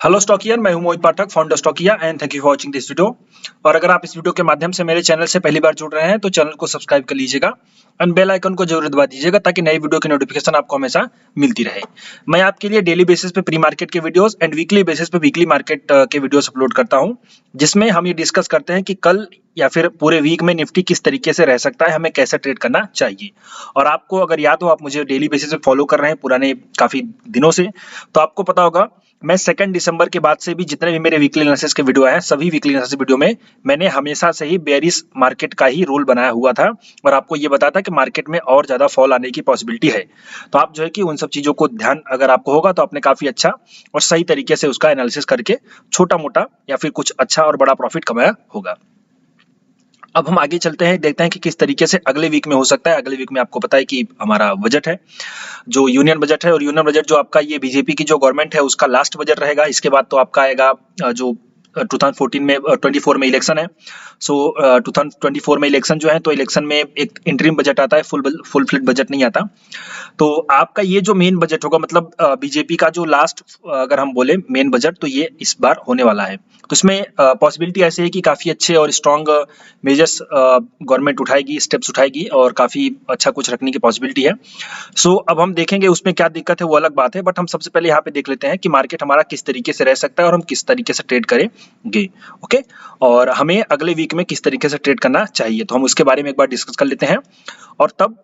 Hello Stockian, मैं हूं Mohit Pathak, founder Stockia and thank you for watching this video. और अगर आप इस वीडियो के माध्यम से मेरे चैनल से पहली बार जुड़ रहे हैं तो चैनल को सब्सक्राइब कर लीजिएगा एंड बेल आइकन को जरूर दबा दीजिएगा ताकि नई वीडियो की नोटिफिकेशन आपको हमेशा मिलती रहे। मैं आपके लिए डेली बेसिस पे प्री मार्केट के वीडियोस एंड वीकली बेसिस पे वीकली मार्केट के वीडियोस अपलोड करता हूं, जिसमें हम ये डिस्कस करते हैं कि कल या फिर पूरे वीक में निफ्टी किस तरीके से रह सकता है, हमें कैसे ट्रेड करना चाहिए। और आपको अगर याद हो, आप मुझे डेली बेसिस पे फॉलो कर रहे हैं पुराने काफी दिनों से, तो आपको पता होगा मैं 2 दिसंबर के बाद से भी जितने भी मेरे वीकली एनालिसिस के वीडियो आए हैं, सभी वीकली एनालिसिस वीडियो में मैंने हमेशा से ही बेयरिश मार्केट का ही रूल बनाया हुआ था और आपको ये बताया था कि मार्केट में और ज्यादा फॉल आने की पॉसिबिलिटी है। तो आप जो है कि उन सब चीजों को ध्यान अगर आपको होगा तो आपने काफी अच्छा और सही तरीके से उसका एनालिसिस करके छोटा मोटा या फिर कुछ अच्छा और बड़ा प्रॉफिट कमाया होगा। अब हम आगे चलते हैं, देखते हैं कि किस तरीके से अगले वीक में हो सकता है। अगले वीक में आपको पता है कि हमारा बजट है, जो यूनियन बजट है, और यूनियन बजट जो आपका ये बीजेपी की जो गवर्नमेंट है उसका लास्ट बजट रहेगा। इसके बाद तो आपका आएगा जो 2014 में 24 में इलेक्शन है। सो 2024 में इलेक्शन जो है, तो इलेक्शन में एक इंटरिम बजट आता है, फुल फ्लेड बजट नहीं आता। तो आपका ये जो मेन बजट होगा, मतलब बीजेपी का जो लास्ट अगर हम बोले मेन बजट, तो ये इस बार होने वाला है। तो इसमें पॉसिबिलिटी ऐसी है कि काफी अच्छे और स्ट्रॉन्ग मेजर्स गवर्नमेंट उठाएगी, स्टेप्स उठाएगी और काफी अच्छा कुछ रखने की पॉसिबिलिटी है। सो अब हम देखेंगे उसमें क्या दिक्कत है, वो अलग बात है, बट हम सबसे पहले यहाँ पे देख लेते हैं कि मार्केट हमारा किस तरीके से रह सकता है और हम किस तरीके से ट्रेड करेंगे। ओके, और हमें अगले वीक में किस तरीके से ट्रेड करना चाहिए, तो हम उसके बारे में एक बार डिस्कस कर लेते हैं और तब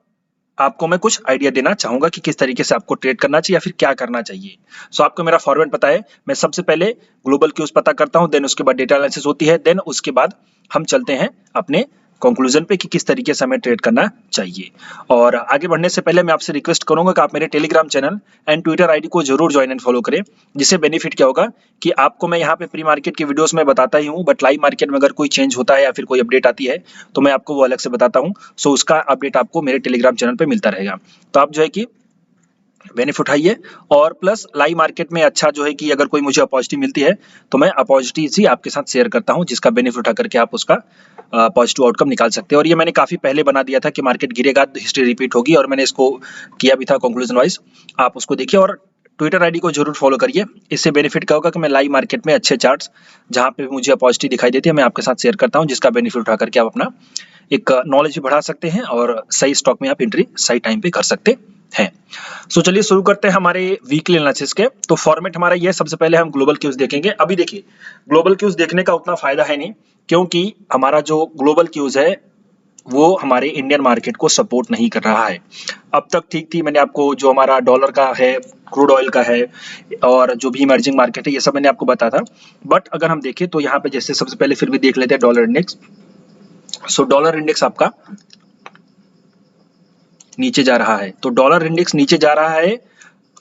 आपको मैं कुछ आइडिया देना चाहूंगा कि किस तरीके से आपको ट्रेड करना चाहिए या फिर क्या करना चाहिए। सो आपको मेरा फॉर्मेट पता है, मैं सबसे पहले ग्लोबल क्यूज पता करता हूं, देन उसके बाद डेटा एनालिसिस होती है, देन उसके बाद हम चलते हैं अपने कंक्लूजन पे कि किस तरीके से हमें ट्रेड करना चाहिए। और आगे बढ़ने से पहले मैं आपसे रिक्वेस्ट करूंगा कि आप मेरे Telegram channel and Twitter ID को जरूर ज्वाइन एंड फॉलो करें, जिससे बेनिफिट क्या होगा कि आपको मैं यहाँ पे प्री मार्केट की वीडियोस में बताता ही हूँ, बट लाइव मार्केट में अगर कोई चेंज होता है या फिर कोई अपडेट आती है तो मैं आपको वो अलग से बताता हूँ। सो उसका अपडेट आपको मेरे टेलीग्राम चैनल पे मिलता रहेगा। तो आप जो है कि बेनिफिट उठाइए, और प्लस लाइव मार्केट में अच्छा जो है कि अगर कोई मुझे अपॉर्चुनिटी मिलती है तो मैं अपॉर्चुनिटीज ही आपके साथ शेयर करता हूं, जिसका बेनिफिट उठा करके आप उसका पॉजिटिव आउटकम निकाल सकते हैं। और ये मैंने काफी पहले बना दिया था कि मार्केट गिरेगा तो हिस्ट्री रिपीट होगी, और मैंने इसको किया भी था कंक्लूजन वाइज। आप उसको देखिए और ट्विटर आईडी को जरूर फॉलो करिए। इससे बेनिफिट क्या होगा कि मैं लाइव मार्केट में अच्छे चार्ट्स जहां पे मुझे अपॉर्चुनिटी दिखाई देती है मैं आपके साथ शेयर करता हूं, जिसका बेनिफिट उठा करके आप अपना एक नॉलेज भी बढ़ा सकते हैं और सही स्टॉक में आप एंट्री सही टाइम पे कर सकते हैं। सो चलिए शुरू करते हैं हमारे वीकली एनालिसिस के। तो फॉर्मेट हमारा ये, सबसे पहले हम ग्लोबल क्यूज देखेंगे। अभी देखिए, ग्लोबल क्यूज देखने का उतना फायदा है नहीं, क्योंकि हमारा जो ग्लोबल क्यूज है वो हमारे इंडियन मार्केट को सपोर्ट नहीं कर रहा है। अब तक ठीक थी, मैंने आपको जो हमारा डॉलर का है, क्रूड ऑयल का है और जो भी इमर्जिंग मार्केट है, ये सब मैंने आपको बताया था। बट अगर हम देखें तो यहाँ पे जैसे सबसे पहले फिर भी देख लेते हैं डॉलर इंडेक्स। सो डॉलर इंडेक्स आपका नीचे जा रहा है, तो डॉलर इंडेक्स नीचे जा रहा है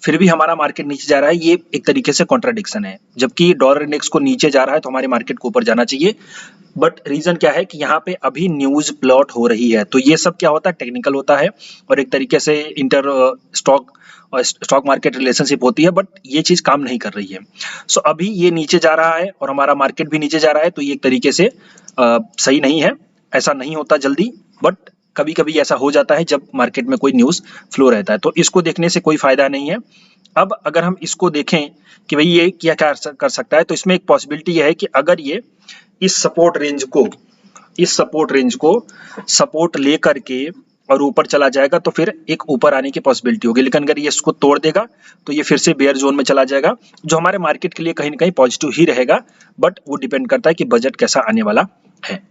फिर भी हमारा मार्केट नीचे जा रहा है, ये एक तरीके से कॉन्ट्राडिक्शन है। जबकि डॉलर इंडेक्स को नीचे जा रहा है तो हमारे मार्केट को ऊपर जाना चाहिए। बट रीजन क्या है कि यहाँ पे अभी न्यूज प्लॉट हो रही है, तो ये सब क्या होता है, टेक्निकल होता है और एक तरीके से इंटर स्टॉक और स्टॉक मार्केट रिलेशनशिप होती है, बट ये चीज काम नहीं कर रही है। सो अभी ये नीचे जा रहा है और हमारा मार्केट भी नीचे जा रहा है, तो ये एक तरीके से सही नहीं है। ऐसा नहीं होता जल्दी, बट कभी कभी ऐसा हो जाता है जब मार्केट में कोई न्यूज फ्लो रहता है, तो इसको देखने से कोई फायदा नहीं है। अब अगर हम इसको देखें कि भाई ये क्या कर सकता है, तो इसमें एक पॉसिबिलिटी ये है कि अगर ये इस सपोर्ट रेंज को सपोर्ट ले करके और ऊपर चला जाएगा तो फिर एक ऊपर आने की पॉसिबिलिटी होगी। लेकिन अगर ये इसको तोड़ देगा तो ये फिर से बेयर जोन में चला जाएगा, जो हमारे मार्केट के लिए कहीं ना कहीं पॉजिटिव ही रहेगा, बट वो डिपेंड करता है कि बजट कैसा आने वाला है।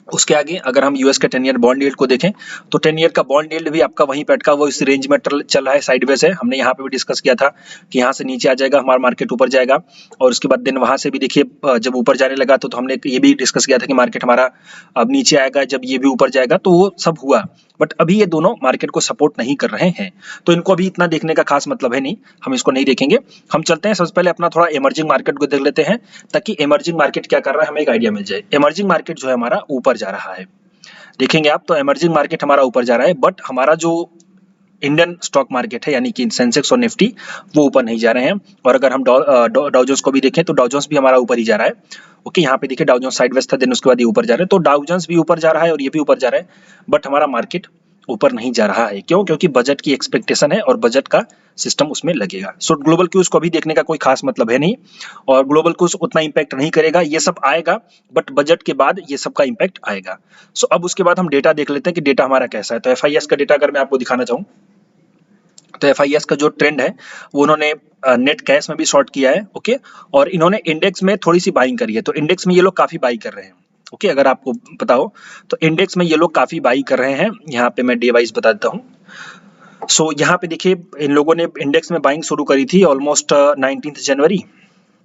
उसके आगे अगर हम यूएस के 10 ईयर बॉन्ड यील्ड को देखें तो 10 ईयर का बॉन्ड यील्ड भी आपका वहीं पे अटका वो इस रेंज में चल रहा है, साइडवेज है। हमने यहाँ पे भी डिस्कस किया था कि यहाँ से नीचे आ जाएगा, हमारा मार्केट ऊपर जाएगा, और उसके बाद दिन वहां से भी देखिए जब ऊपर जाने लगा तो हमने ये भी डिस्कस किया था कि मार्केट हमारा अब नीचे आएगा जब ये भी ऊपर जाएगा, तो वो सब हुआ। बट अभी ये दोनों मार्केट को सपोर्ट नहीं कर रहे हैं, तो इनको अभी इतना देखने का खास मतलब है नहीं, हम इसको नहीं देखेंगे। हम चलते हैं सबसे पहले अपना थोड़ा इमर्जिंग मार्केट को देख लेते हैं, ताकि इमर्जिंग मार्केट क्या कर रहा है हमें एक आइडिया मिल जाए। इमर्जिंग मार्केट जो है हमारा ऊपर जा रहा है, देखेंगे आप, तो इमर्जिंग मार्केट हमारा ऊपर जा रहा है, बट हमारा जो इंडियन स्टॉक मार्केट है यानी कि सेंसेक्स और निफ्टी वो ऊपर नहीं जा रहे हैं। और अगर हम डाउ जोन्स को भी देखें तो डाउ जोन्स भी हमारा ऊपर ही जा रहा है। ओके, यहाँ पे देखिए डाउ जोन्स साइडवेज था, देन उसके बाद ये ऊपर जा रहा है, तो डाउ जोन्स भी ऊपर जा रहा है और ये भी ऊपर जा रहा है, बट हमारा मार्केट ऊपर नहीं जा रहा है। क्यों? क्योंकि बजट की एक्सपेक्टेशन है और बजट का सिस्टम उसमें लगेगा। सो ग्लोबल क्यूज को अभी देखने का कोई खास मतलब है नहीं और ग्लोबल क्यूज उतना इम्पैक्ट नहीं करेगा, ये सब आएगा बट बजट के बाद ये सब का इम्पैक्ट आएगा। सो अब उसके बाद हम डेटा देख लेते हैं कि डेटा हमारा कैसा है। तो FIS का डेटा अगर मैं आपको दिखाना चाहूँ तो FIS का जो ट्रेंड है वो उन्होंने नेट कैश में भी शॉर्ट किया है, ओके, और इन्होंने इंडेक्स में थोड़ी सी बाइंग करी है। तो इंडेक्स में ये लोग काफी बाई कर रहे हैं, ओके, अगर आपको पता हो तो इंडेक्स में ये लोग काफी बाई कर रहे हैं। यहाँ पे मैं डे वाइज बता देता हूँ। सो यहाँ पे देखिए इन लोगों ने इंडेक्स में बाइंग शुरू करी थी ऑलमोस्ट 19 जनवरी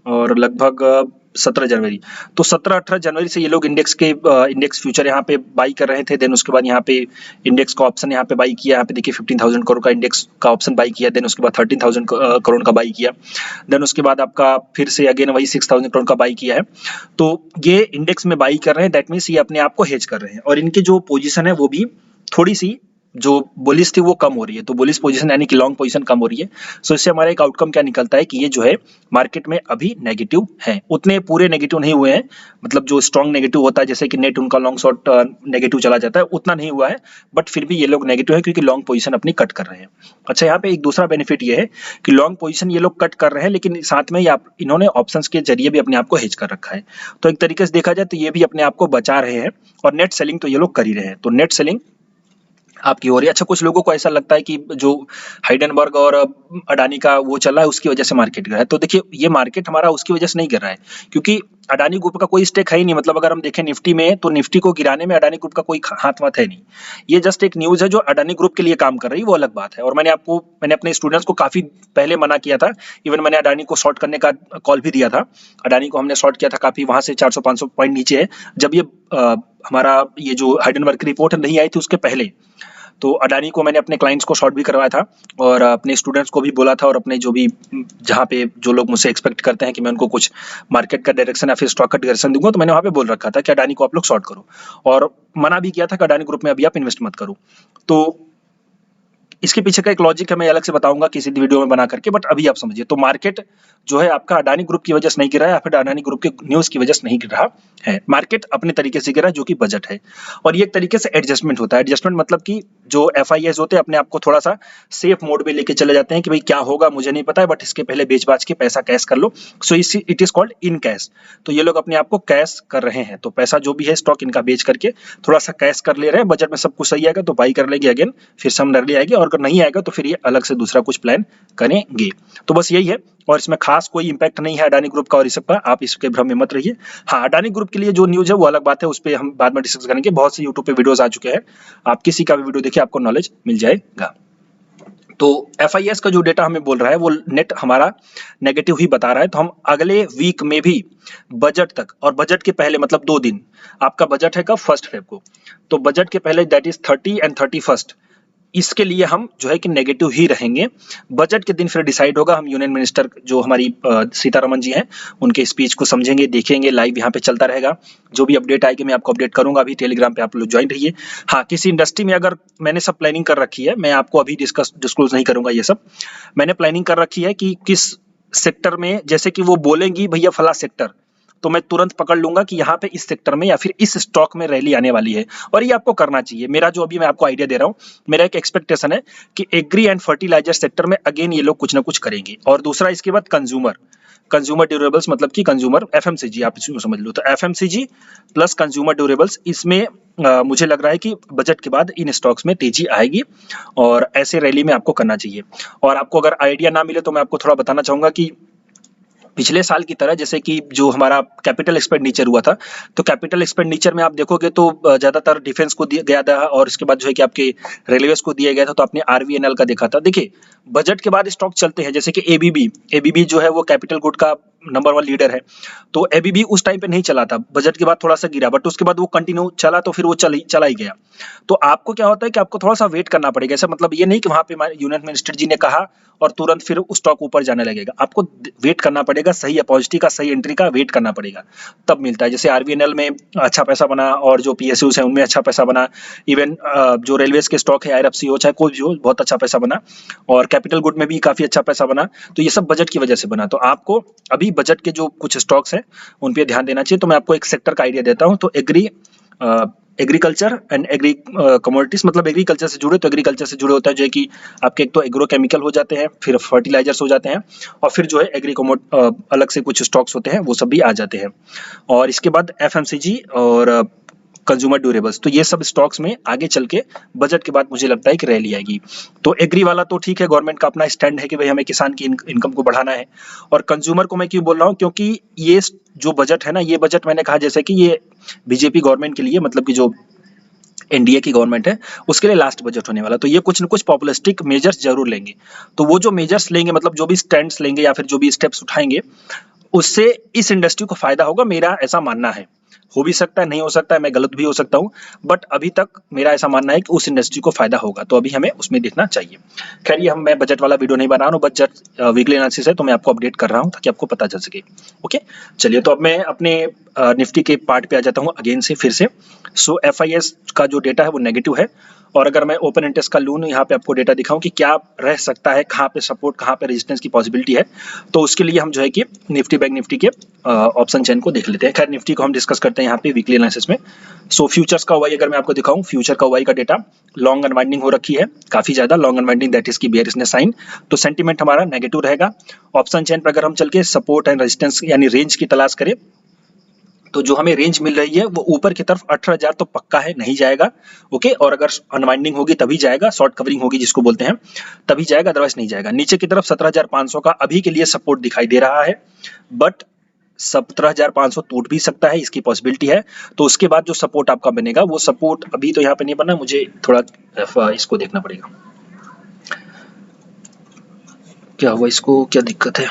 और लगभग 17 जनवरी। तो 17-18 जनवरी से ये लोग इंडेक्स फ्यूचर यहाँ पे बाई कर रहे थे। देन उसके बाद यहाँ पे इंडेक्स का ऑप्शन यहाँ पे बाई किया। यहाँ पे देखिए 15,000 करोड़ का इंडेक्स का ऑप्शन बाई किया। देन उसके बाद 13,000 करोड़ का बाई किया। देन उसके बाद आपका फिर से अगेन वही 6,000 करोड़ का बाई किया है। तो ये इंडेक्स में बाई कर रहे हैं, दैट मीन्स ये अपने आप को हेज कर रहे हैं और इनकी जो पोजिशन है वो भी थोड़ी सी जो बुलिश थी वो कम हो रही है। तो बुलिश पोजीशन यानी कि लॉन्ग पोजीशन कम हो रही है। सो इससे हमारा एक आउटकम क्या निकलता है कि ये जो है मार्केट में अभी नेगेटिव है, उतने पूरे नेगेटिव नहीं हुए हैं, मतलब जो स्ट्रॉन्ग नेगेटिव होता है जैसे कि नेट उनका लॉन्ग शॉर्ट नेगेटिव चला जाता है उतना नहीं हुआ है, बट फिर भी ये लोग नेगेटिव है क्योंकि लॉन्ग पोजीशन अपनी कट कर रहे हैं। अच्छा, यहाँ पे एक दूसरा बेनिफिट ये है कि लॉन्ग पोजीशन ये लोग कट कर रहे हैं लेकिन साथ में इन्होंने ऑप्शंस के जरिए भी अपने आप को हेज कर रखा है। तो एक तरीके से देखा जाए तो ये भी अपने आप को बचा रहे हैं और नेट सेलिंग तो ये लोग कर ही रहे हैं। तो नेट सेलिंग आपकी हो रही है। अच्छा, कुछ लोगों को ऐसा लगता है कि जो हाइडेनबर्ग और अडानी का वो चल रहा है उसकी वजह से मार्केट गिरा है। तो देखिए ये मार्केट हमारा उसकी वजह से नहीं गिर रहा है क्योंकि अडानी ग्रुप का कोई स्टेक है ही नहीं। मतलब अगर हम देखें निफ्टी में तो निफ्टी को गिराने में अडानी ग्रुप का कोई हाथ वाथ है नहीं। ये जस्ट एक न्यूज है जो अडानी ग्रुप के लिए काम कर रही है, वो अलग बात है। और मैंने अपने स्टूडेंट्स को काफी पहले मना किया था। इवन मैंने अडानी को शॉर्ट करने का कॉल भी दिया था। अडानी को हमने शॉर्ट किया था काफी, वहां से 400-500 पॉइंट नीचे है जब ये हमारा ये जो हाइडेनबर्ग की रिपोर्ट नहीं आई थी उसके पहले। तो अडानी को मैंने अपने क्लाइंट्स को शॉर्ट भी करवाया था और अपने स्टूडेंट्स को भी बोला था और अपने जो भी जहाँ पे जो लोग मुझसे एक्सपेक्ट करते हैं कि मैं उनको कुछ मार्केट का डायरेक्शन या फिर स्टॉक का डायरेक्शन दूंगा तो मैंने वहाँ पे बोल रखा था कि अडानी को आप लोग शॉर्ट करो और मना भी किया था कि अडानी ग्रुप में अभी आप इन्वेस्ट मत करो। तो इसके पीछे का एक लॉजिक है, मैं अलग से बताऊंगा किसी वीडियो में बना करके, बट अभी आप समझिए। तो मार्केट जो है आपका अडानी ग्रुप की वजह से नहीं गिरा है या फिर अडानी ग्रुप के न्यूज की वजह से नहीं गिर रहा है, मार्केट अपने तरीके से गिरा है जो कि बजट है। और ये एक तरीके से एडजस्टमेंट होता है। एडजस्टमेंट मतलब कि जो FIS होते हैं अपने आप को थोड़ा सा सेफ मोड में लेके चले जाते हैं कि भाई क्या होगा मुझे नहीं पता है, बट इसके पहले बेच बाच के पैसा कैश कर लो। So it is called encash. तो ये लोग अपने आप को कैश कर रहे हैं, तो पैसा जो भी है स्टॉक इनका बेच करके थोड़ा सा कैश कर ले रहे हैं। बजट में सब कुछ सही आएगा तो बाई कर लेंगे अगेन, फिर सम रैली आएगी और अगर नहीं आएगा तो फिर ये अलग से दूसरा कुछ प्लान करेंगे। तो बस यही है और इसमें खास कोई इंपैक्ट नहीं है अडानी ग्रुप का और इस सब का, आप इसके भ्रम में मत रहिए। हाँ, अडानी ग्रुप के लिए जो न्यूज है वो अलग बात है, उस पर हम बाद में डिस्कस करेंगे। बहुत से यूट्यूब पे वीडियोस आ चुके हैं, आप किसी का भी वीडियो देखिए आपको नॉलेज मिल जाएगा। तो FIS का जो डेटा हमें बोल रहा है वो नेट हमारा नेगेटिव ही बता रहा है। तो हम अगले वीक में भी बजट तक और बजट के पहले मतलब 2 दिन, आपका बजट है कब 1 फेब को, तो बजट के पहले दैट इज 30 एंड 31, इसके लिए हम जो है कि नेगेटिव ही रहेंगे। बजट के दिन फिर डिसाइड होगा। हम यूनियन मिनिस्टर जो हमारी सीतारमण जी हैं उनके स्पीच को समझेंगे, देखेंगे, लाइव यहाँ पे चलता रहेगा। जो भी अपडेट आएगी मैं आपको अपडेट करूंगा। अभी टेलीग्राम पे आप लोग ज्वाइन रहिए। हाँ, किसी इंडस्ट्री में अगर मैंने सब प्लानिंग कर रखी है, मैं आपको अभी डिस्क्लोज नहीं करूंगा ये सब। मैंने प्लानिंग कर रखी है कि किस सेक्टर में, जैसे कि वो बोलेंगी भैया फला सेक्टर, तो मैं तुरंत पकड़ लूंगा कि यहाँ पे इस सेक्टर में या फिर इस स्टॉक में रैली आने वाली है और ये आपको करना चाहिए। मेरा जो अभी मैं आपको आइडिया दे रहा हूँ, मेरा एक एक्सपेक्टेशन है कि एग्री एंड फर्टिलाइजर सेक्टर में अगेन ये लोग कुछ ना कुछ करेंगे। और दूसरा इसके बाद कंज्यूमर ड्यूरेबल्स मतलब कि कंज्यूमर FMCG आप इसमें समझ लो। तो FMCG प्लस कंज्यूमर ड्यूरेबल्स, इसमें मुझे लग रहा है कि बजट के बाद इन स्टॉक्स में तेजी आएगी और ऐसे रैली में आपको करना चाहिए। और आपको अगर आइडिया ना मिले तो मैं आपको थोड़ा बताना चाहूंगा कि पिछले साल की तरह जैसे कि जो हमारा कैपिटल एक्सपेंडिचर हुआ था, तो कैपिटल एक्सपेंडिचर में आप देखोगे तो ज्यादातर डिफेंस को दिया गया था और इसके बाद जो है कि आपके रेलवेज को दिया गया था। तो आपने RVNL का देखा था। देखिए बजट के बाद स्टॉक चलते हैं, जैसे कि ABB जो है वो कैपिटल गुड का नंबर 1 लीडर है। तो ABB उस टाइम पे नहीं चला था, बजट के बाद थोड़ा सा गिरा, बट उसके बाद वो कंटिन्यू चला तो फिर वो चला ही गया। तो आपको क्या होता है कि आपको थोड़ा सा वेट करना पड़ेगा। ऐसा मतलब ये नहीं कि वहां पे यूनियन मिनिस्टर जी ने कहा और तुरंत फिर स्टॉक ऊपर जाने लगेगा। आपको वेट करना पड़ेगा, सही अपॉर्चुनिटी का, सही एंट्री का वेट करना पड़ेगा, तब मिलता है। जैसे RVNL में अच्छा पैसा बना और जो PSUs है उनमें अच्छा पैसा बना। इवन जो रेलवेज के स्टॉक है IRFC हो चाहे कोई भी हो, बहुत अच्छा पैसा बना और कैपिटल गुड में भी काफी अच्छा पैसा बना। तो ये सब बजट की वजह से बना। तो आपको अभी बजट के जो कुछ स्टॉक्स हैं उन पे ध्यान देना चाहिए। तो मैं आपको एक सेक्टर का आइडिया देता हूँ। तो agri agriculture and agri commodities, मतलब एग्रीकल्चर से जुड़े, तो एग्रीकल्चर से जुड़े होता है जो है कि आपके एक तो एग्रो केमिकल हो जाते हैं, फिर फर्टिलाइजर्स हो जाते हैं, और फिर जो है अलग से कुछ स्टॉक्स होते हैं वो सब भी आ जाते हैं। और इसके बाद एफएमसीजी और कंज्यूमर ड्यूरेबल्स, तो ये सब स्टॉक्स में आगे चल के बजट के बाद मुझे लगता है कि रैली आएगी। तो एग्री वाला तो ठीक है, गवर्नमेंट का अपना स्टैंड है कि भाई हमें किसान की इनकम को बढ़ाना है। और कंज्यूमर को मैं क्यों बोल रहा हूँ, क्योंकि ये जो बजट है ना, ये बजट मैंने कहा जैसे कि ये बीजेपी गवर्नमेंट के लिए, मतलब कि जो एनडीए की गवर्नमेंट है उसके लिए लास्ट बजट होने वाला, तो ये कुछ न कुछ पॉपुलिस्टिक मेजर्स जरूर लेंगे। तो वो जो मेजर्स लेंगे, मतलब जो भी स्टैंड्स लेंगे या फिर जो भी स्टेप्स उठाएंगे, उससे इस इंडस्ट्री को फायदा होगा, मेरा ऐसा मानना है। हो भी सकता है, नहीं हो सकता है, मैं गलत भी हो सकता हूँ, बट अभी तक मेरा ऐसा मानना है कि उस इंडस्ट्री को फायदा होगा, तो अभी हमें उसमें देखना चाहिए। खैर, ये मैं बजट वाला वीडियो नहीं बना रहा हूँ, बजट वीकली एनालिसिस है, तो मैं आपको अपडेट कर रहा हूँ ताकि आपको पता चल सके। ओके, चलिए, तो अब मैं अपने निफ्टी के पार्ट पे आ जाता हूँ अगेन से फिर से। सो एफआईएस का जो डेटा है वो नेगेटिव है, और अगर मैं ओपन इंटरेस्ट का लूँ यहाँ पे आपको डेटा दिखाऊं कि क्या रह सकता है, कहाँ पे सपोर्ट, कहाँ पे रेजिस्टेंस की पॉसिबिलिटी है, तो उसके लिए हम जो है कि निफ्टी बैंक निफ्टी के ऑप्शन चेन को देख लेते हैं। खैर, निफ्टी को हम डिस्कस करते हैं यहाँ पे वीकली एनालिसिस में। सो फ्यूचर्स का वाई अगर मैं आपको दिखाऊं, फ्यूचर का वाई का डेटा लॉन्ग अनवाइंडिंग हो रखी है, काफी ज्यादा लॉन्ग अनवाइंडिंग, दैट इज की बेयरिशनेस साइन, तो सेंटीमेंट हमारा नेगेटिव रहेगा। ऑप्शन चेन पर अगर हम चल के सपोर्ट एंड रेजिस्टेंस यानी रेंज की तलाश करें, तो जो हमें रेंज मिल रही है वो ऊपर की तरफ 18,000 तो पक्का है, नहीं जाएगा। ओके, और अगर अनवाइंडिंग होगी तभी जाएगा, शॉर्ट कवरिंग होगी जिसको बोलते हैं, तभी जाएगा, अदरवाइज नहीं जाएगा। नीचे की तरफ 17,500 का अभी के लिए सपोर्ट दिखाई दे रहा है, बट 17,500 टूट भी सकता है, इसकी पॉसिबिलिटी है। तो उसके बाद जो सपोर्ट आपका बनेगा, वो सपोर्ट अभी तो यहाँ पे नहीं बना, मुझे थोड़ा इसको देखना पड़ेगा क्या हुआ, इसको क्या दिक्कत है,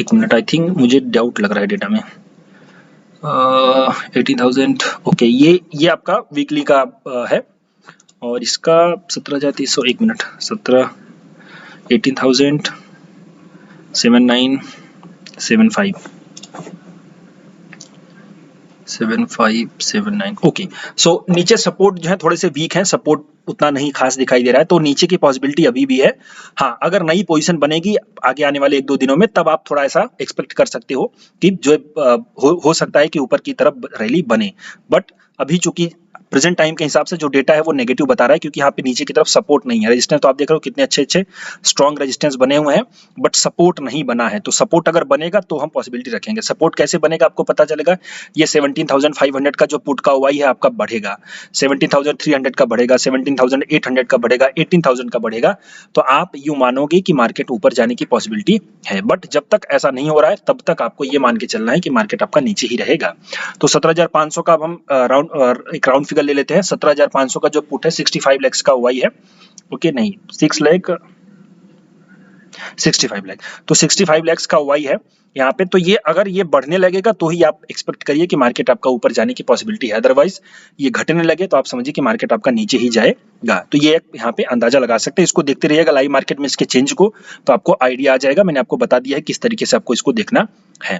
एक मिनट, आई थिंक मुझे डाउट लग रहा है डेटा में। 18,000, ओके, ये आपका वीकली का है, और इसका 17,300, एक मिनट, 18,000 7975 ओके। सो नीचे सपोर्ट जो है थोड़े से वीक है, सपोर्ट उतना नहीं खास दिखाई दे रहा है, तो नीचे की पॉसिबिलिटी अभी भी है। हाँ, अगर नई पोजीशन बनेगी आगे आने वाले 1-2 दिनों में, तब आप थोड़ा ऐसा एक्सपेक्ट कर सकते हो कि जो हो सकता है कि ऊपर की तरफ रैली बने, बट अभी चूंकि प्रेजेंट टाइम के हिसाब से जो डेटा है वो नेगेटिव बता रहा है, क्योंकि यहाँ पे नीचे की तरफ सपोर्ट नहीं है। रेजिस्टेंस तो आप देख रहे हो कितने अच्छे स्ट्रॉन्ग रेजिस्टेंस बने हुए हैं, बट सपोर्ट नहीं बना है। तो सपोर्ट अगर बनेगा तो हम पॉसिबिलिटी रखेंगे। सपोर्ट कैसे बनेगा आपको पता चलेगा, ये 17,500 का जो पुट का ओआई है आपका बढ़ेगा, 17,300 का बढ़ेगा, 17,800 का बढ़ेगा, 18,000 का बढ़ेगा, तो आप यूं मानोगे कि मार्केट ऊपर जाने की पॉसिबिलिटी है। बट जब तक ऐसा नहीं हो रहा है तब तक आपको ये मान के चलना है कि मार्केट आपका नीचे ही रहेगा। तो 17,500 का अब हम एक राउंड फिगर ले लेते हैं। 17,500 का जो पुट है 65 लाख का ओआई है, ओके, नहीं 6 लाख, 65 लाख, तो 65 लाख का ओआई है यहाँ पे। तो ये अगर ये बढ़ने लगेगा तो ही आप एक्सपेक्ट करिए कि मार्केट आपका ऊपर जाने की पॉसिबिलिटी है, अदरवाइज ये घटने लगे तो आप समझिए कि मार्केट आपका नीचे ही जाएगा। तो ये यहाँ पे अंदाजा लगा सकते हैं, इसको देखते रहिएगा लाइव मार्केट में इसके चेंज को, तो आपको आइडिया आ जाएगा। मैंने आपको बता दिया है किस तरीके से आपको इसको देखना है।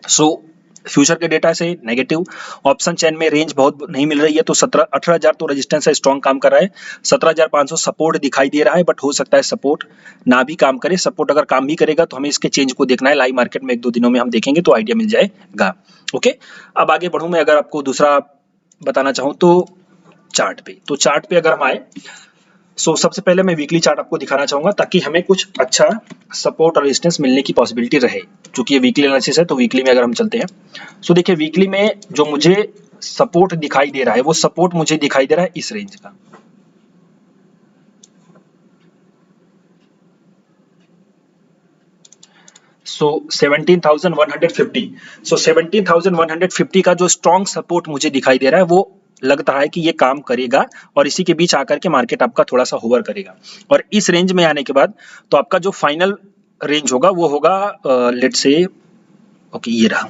सो फ्यूचर के डेटा से नेगेटिव, ऑप्शन चेन में रेंज बहुत नहीं मिल रही है, तो 18,000 तो रेजिस्टेंस है, स्ट्रॉन्ग काम कर रहा है, 17,500 सपोर्ट दिखाई दे रहा है, बट हो सकता है सपोर्ट ना भी काम करे। सपोर्ट अगर काम भी करेगा तो हमें इसके चेंज को देखना है, लाइव मार्केट में 1-2 दिनों में हम देखेंगे तो आइडिया मिल जाएगा। ओके, अब आगे बढ़ूं मैं, अगर आपको दूसरा बताना चाहूँ तो चार्ट पे, तो चार्ट पे अगर हम आए, सो सबसे पहले मैं वीकली चार्ट आपको दिखाना चाहूंगा ताकि हमें कुछ अच्छा सपोर्ट और रेजिस्टेंस मिलने की पॉसिबिलिटी रहे। क्योंकि ये वीकली एनालिसिस है तो वीकली में अगर हम चलते हैं, सो देखिए वीकली में जो मुझे सपोर्ट दिखाई दे रहा है, वो सपोर्ट मुझे दिखाई दे रहा है इस रेंज का। सो 17,150, सो 17,150 का जो स्ट्रॉन्ग सपोर्ट मुझे दिखाई दे रहा है, वो लगता है कि ये काम करेगा, और इसी के बीच आकर के मार्केट आपका थोड़ा सा होवर करेगा, और इस रेंज में आने के बाद तो आपका जो फाइनल रेंज होगा वो होगा लेट से, ओके, ये रहा।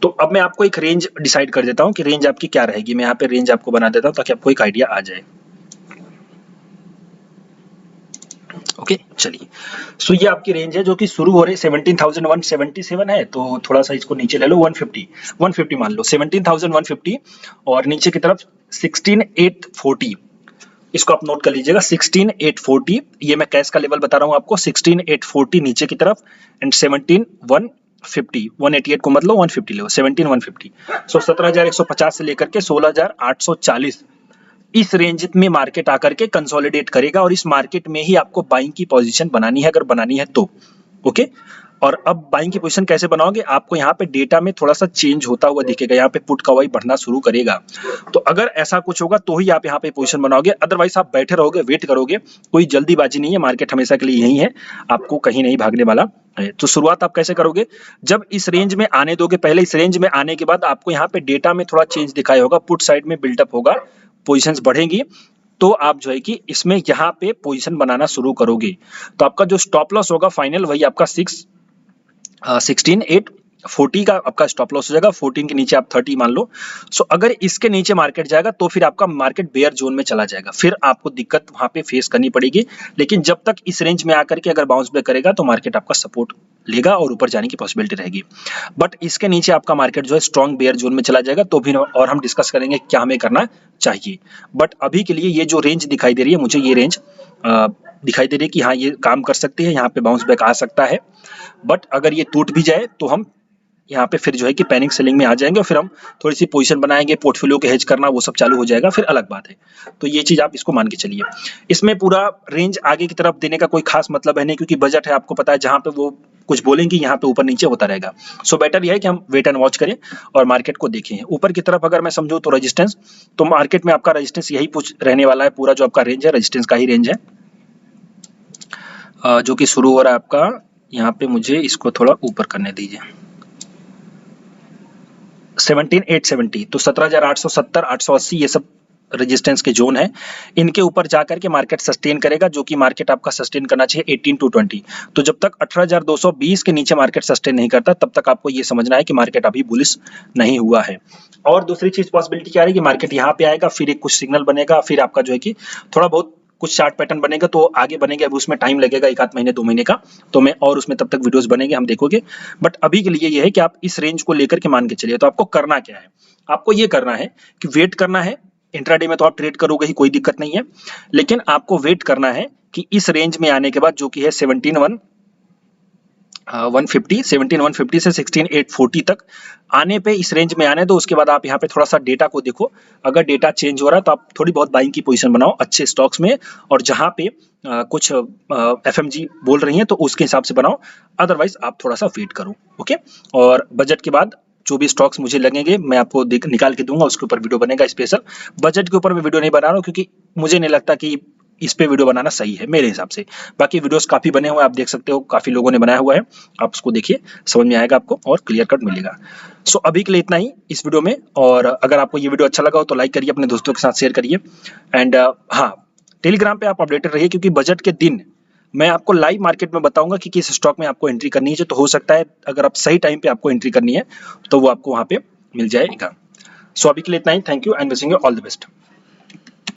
तो अब मैं आपको एक रेंज डिसाइड कर देता हूं कि रेंज आपकी क्या रहेगी। मैं यहाँ पे रेंज आपको बना देता हूं ताकि आपको एक आइडिया आ जाए। ओके, चलिए, सो ये आपकी रेंज है जो कि शुरू हो रही 17,177 है, तो थोड़ा सा इसको नीचे ले लो, 150 मान लो, 17,150, और नीचे की तरफ 16,840, इसको आप नोट कर लीजिएगा, 16,840, ये मैं कैश का लेवल बता रहा हूँ आपको, 16,840 नीचे की तरफ, एंड 17,150 188 को मतलब 150 ले लो, 17,150। सो 17,150 से लेकर के 16,840 इस रेंज में मार्केट आकर के कंसोलिडेट करेगा और इस मार्केट में ही आपको बाइंग की पोजीशन बनानी है, अगर बनानी है तो। ओके, और अब बाइंग की पोजीशन कैसे बनाओगे, आपको यहाँ पे डेटा में थोड़ा सा चेंज होता हुआ दिखेगा, यहाँ पे पुट का वाई बढ़ना शुरू करेगा। तो अगर ऐसा कुछ होगा तो ही आप यहाँ पे पोजीशन बनाओगे, अदरवाइज आप बैठे रहोगे, वेट करोगे। कोई जल्दीबाजी नहीं है, मार्केट हमेशा के लिए यही है, आपको कहीं नहीं भागने वाला है। तो शुरुआत आप कैसे करोगे, जब इस रेंज में आने दोगे, पहले इस रेंज में आने के बाद आपको यहाँ पे डेटा में थोड़ा चेंज दिखाया होगा, पुट साइड में बिल्डअप होगा, पोजीशंस बढ़ेंगी, तो आप जो है कि इसमें यहाँ पे पोजीशन बनाना शुरू करोगे। तो आपका जो स्टॉप लॉस होगा फाइनल, वही आपका 16,840 का आपका स्टॉप लॉस हो जाएगा। 14 के नीचे आप 30 मान लो। सो अगर इसके नीचे मार्केट जाएगा तो फिर आपका मार्केट बेयर जोन में चला जाएगा, फिर आपको दिक्कत वहां पे फेस करनी पड़ेगी। लेकिन जब तक इस रेंज में आकर के अगर बाउंस बैक करेगा तो मार्केट आपका सपोर्ट लेगा और ऊपर जाने की पॉसिबिलिटी रहेगी। बट इसके नीचे आपका मार्केट जो है स्ट्रॉन्ग बेयर जोन में चला जाएगा, तो भी और हम डिस्कस करेंगे क्या हमें करना चाहिए। बट अभी के लिए ये जो रेंज दिखाई दे रही है, मुझे ये रेंज दिखाई दे रही है कि हाँ ये काम कर सकती है, यहाँ पे बाउंस बैक आ सकता है। बट अगर ये टूट भी जाए तो हम यहाँ पे फिर जो है कि पैनिक सेलिंग में आ जाएंगे और फिर हम थोड़ी सी पोजीशन बनाएंगे, पोर्टफोलियो के हेज करना वो सब चालू हो जाएगा, फिर अलग बात है। तो ये चीज आप इसको मान के चलिए। इसमें पूरा रेंज आगे की तरफ देने का कोई खास मतलब है नहीं, क्योंकि बजट है, आपको पता है जहां पे वो कुछ बोलेंगे यहाँ पे ऊपर नीचे होता रहेगा। सो बेटर यह है कि हम वेट एंड वॉच करें और मार्केट को देखें। ऊपर की तरफ अगर मैं समझूं तो रेजिस्टेंस, तो मार्केट में आपका रेजिस्टेंस यही कुछ रहने वाला है, पूरा जो आपका रेंज है रेजिस्टेंस का ही रेंज है, जो कि शुरू हो रहा है आपका यहाँ पे। मुझे इसको थोड़ा ऊपर करने दीजिए, 17,870, तो 17,870, 880 ये सब रेजिस्टेंस के जोन है। इनके ऊपर जाकर के मार्केट सस्टेन करेगा, जो कि मार्केट आपका सस्टेन करना चाहिए 18,220। तो जब तक 18,220 के नीचे मार्केट सस्टेन नहीं करता तब तक आपको ये समझना है कि मार्केट अभी बुलिश नहीं हुआ है। और दूसरी चीज पॉसिबिलिटी क्या है कि मार्केट यहाँ पे आएगा, फिर एक कुछ सिग्नल बनेगा, फिर आपका जो है कि थोड़ा बहुत कुछ चार्ट पैटर्न बनेगा, तो आगे बनेगा, अभी उसमें टाइम लगेगा, 1 आध महीने 2 महीने का, तो मैं और उसमें तब तक वीडियोस बनेंगे, हम देखोगे। बट अभी के लिए ये है कि आप इस रेंज को लेकर के मान के चलिए। तो आपको करना क्या है, आपको ये करना है कि वेट करना है। इंट्राडे में तो आप ट्रेड करोगे ही, कोई दिक्कत नहीं है, लेकिन आपको वेट करना है कि इस रेंज में आने के बाद, जो कि है 17,150 से 16,840 तक आने पे, इस रेंज में आने दो। उसके बाद आप यहाँ पे थोड़ा सा डेटा को देखो, अगर डेटा चेंज हो रहा है तो आप थोड़ी बहुत बाइंग की पोजीशन बनाओ अच्छे स्टॉक्स में, और जहाँ पे कुछ एफएमजी बोल रही हैं तो उसके हिसाब से बनाओ, अदरवाइज आप थोड़ा सा वेट करो। ओके, और बजट के बाद जो भी स्टॉक्स मुझे लगेंगे मैं आपको निकाल के दूंगा, उसके ऊपर वीडियो बनेगा स्पेशल। बजट के ऊपर मैं वीडियो नहीं बना रहा हूँ क्योंकि मुझे नहीं लगता कि इस पे वीडियो बनाना सही है मेरे हिसाब से। बाकी वीडियोस काफी बने हुए हैं, आप देख सकते हो, काफी लोगों ने बनाया हुआ है, आप उसको देखिए, समझ में आएगा आपको और क्लियर कट मिलेगा। सो अभी के लिए इतना ही इस वीडियो में, और अगर आपको ये वीडियो अच्छा लगा हो तो लाइक करिए, अपने दोस्तों के साथ शेयर करिए। एंड हाँ, टेलीग्राम पे आप अपडेटेड रहिए, क्योंकि बजट के दिन मैं आपको लाइव मार्केट में बताऊंगा कि किस स्टॉक में आपको एंट्री करनी है। तो हो सकता है अगर आप सही टाइम पे आपको एंट्री करनी है तो वो आपको वहां पे मिल जाएगा। सो अभी के लिए इतना ही, thank you and wishing you all the best.